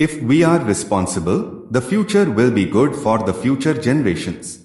If we are responsible, the future will be good for the future generations.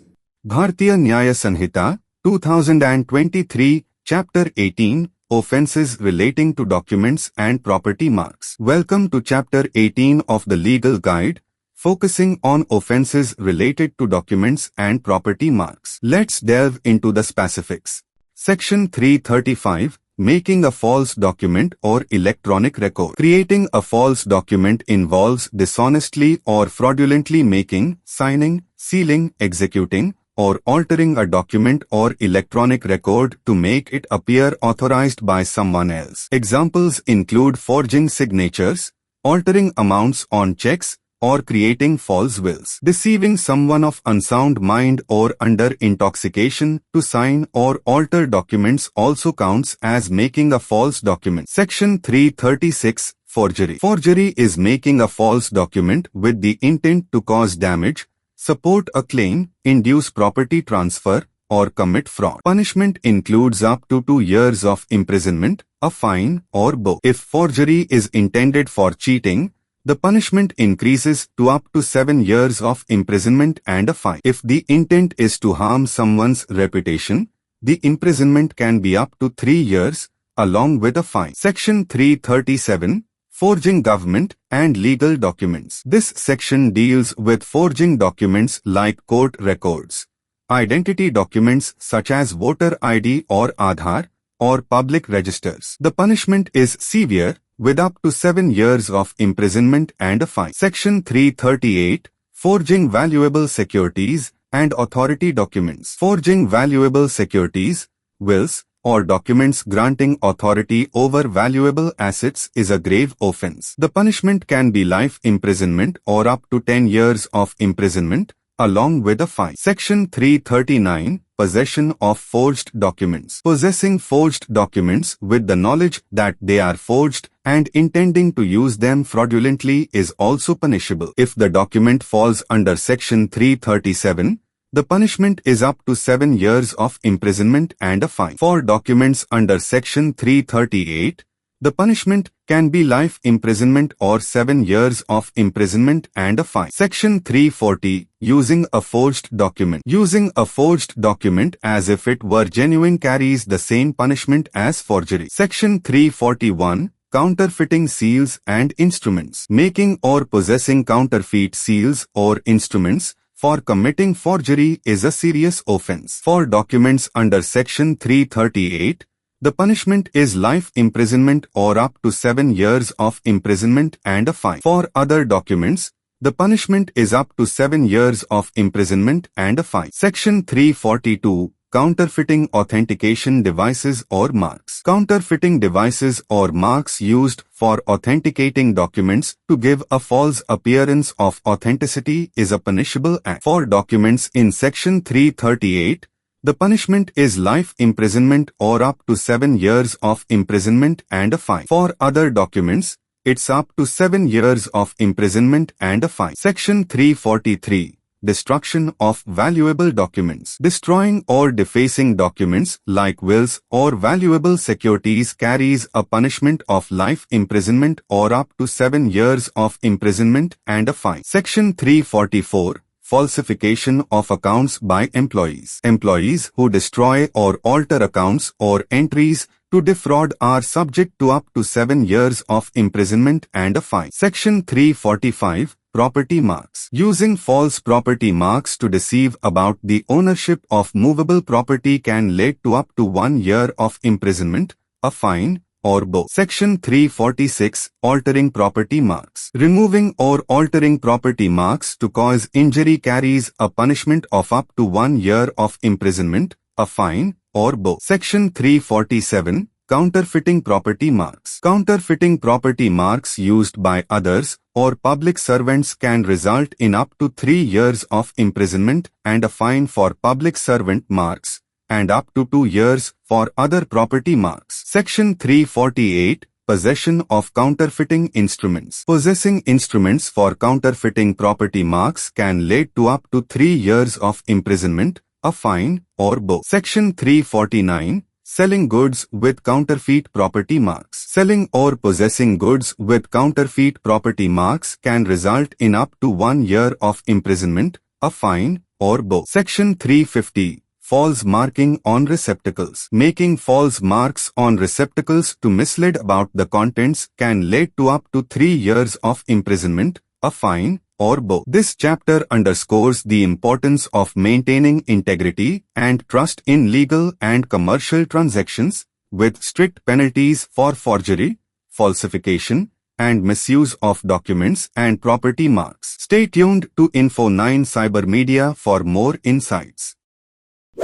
Bharatiya Nyaya Sanhita, 2023, Chapter 18, Offences relating to documents and property marks. Welcome to Chapter 18 of the Legal Guide, focusing on offences related to documents and property marks. Let's delve into the specifics. Section 335, Making a false document or electronic record. Creating a false document involves dishonestly or fraudulently making, signing, sealing, executing, or altering a document or electronic record to make it appear authorized by someone else. Examples include forging signatures, altering amounts on checks, or creating false wills. Deceiving someone of unsound mind or under intoxication to sign or alter documents also counts as making a false document. Section 336, Forgery. Forgery is making a false document with the intent to cause damage, support a claim, induce property transfer, or commit fraud. Punishment includes up to 2 years of imprisonment, a fine, or both. If forgery is intended for cheating, the punishment increases to up to 7 years of imprisonment and a fine. If the intent is to harm someone's reputation, the imprisonment can be up to 3 years, along with a fine. Section 337, Forging government and legal documents. This section deals with forging documents like court records, identity documents such as voter ID or Aadhaar, or public registers. The punishment is severe, with up to 7 years of imprisonment and a fine. Section 338, Forging valuable securities and authority documents. Forging valuable securities, wills, or documents granting authority over valuable assets is a grave offense. The punishment can be life imprisonment or up to 10 years of imprisonment, along with a fine. Section 339, Possession of forged documents. Possessing forged documents with the knowledge that they are forged and intending to use them fraudulently is also punishable. If the document falls under Section 337, the punishment is up to 7 years of imprisonment and a fine. For documents under Section 338, the punishment can be life imprisonment or 7 years of imprisonment and a fine. Section 340, Using a forged document. Using a forged document as if it were genuine carries the same punishment as forgery. Section 341, Counterfeiting seals and instruments. Making or possessing counterfeit seals or instruments for committing forgery is a serious offense. For documents under Section 338, the punishment is life imprisonment or up to 7 years of imprisonment and a fine. For other documents, the punishment is up to 7 years of imprisonment and a fine. Section 342, Counterfeiting authentication devices or marks. Counterfeiting devices or marks used for authenticating documents to give a false appearance of authenticity is a punishable act. For documents in Section 338, the punishment is life imprisonment or up to 7 years of imprisonment and a fine. For other documents, it's up to 7 years of imprisonment and a fine. Section 343, Destruction of valuable documents. Destroying or defacing documents like wills or valuable securities carries a punishment of life imprisonment or up to 7 years of imprisonment and a fine. Section 344, Falsification of accounts by employees. Employees who destroy or alter accounts or entries to defraud are subject to up to 7 years of imprisonment and a fine. Section 345, Property marks. Using false property marks to deceive about the ownership of movable property can lead to up to 1 year of imprisonment, a fine, or both. Section 346, Altering property marks. Removing or altering property marks to cause injury carries a punishment of up to 1 year of imprisonment, a fine, or both. Section 347, Counterfeiting property marks. Counterfeiting property marks used by others or public servants can result in up to 3 years of imprisonment and a fine for public servant marks, and up to 2 years for other property marks. Section 348, Possession of counterfeiting instruments. Possessing instruments for counterfeiting property marks can lead to up to 3 years of imprisonment, a fine, or both. Section 349, Selling goods with counterfeit property marks. Selling or possessing goods with counterfeit property marks can result in up to 1 year of imprisonment, a fine, or both. Section 350. False marking on receptacles. Making false marks on receptacles to mislead about the contents can lead to up to 3 years of imprisonment, a fine, or both. This chapter underscores the importance of maintaining integrity and trust in legal and commercial transactions, with strict penalties for forgery, falsification, and misuse of documents and property marks. Stay tuned to Info9 Cyber Media for more insights.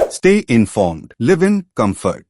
Stay informed. Live in comfort.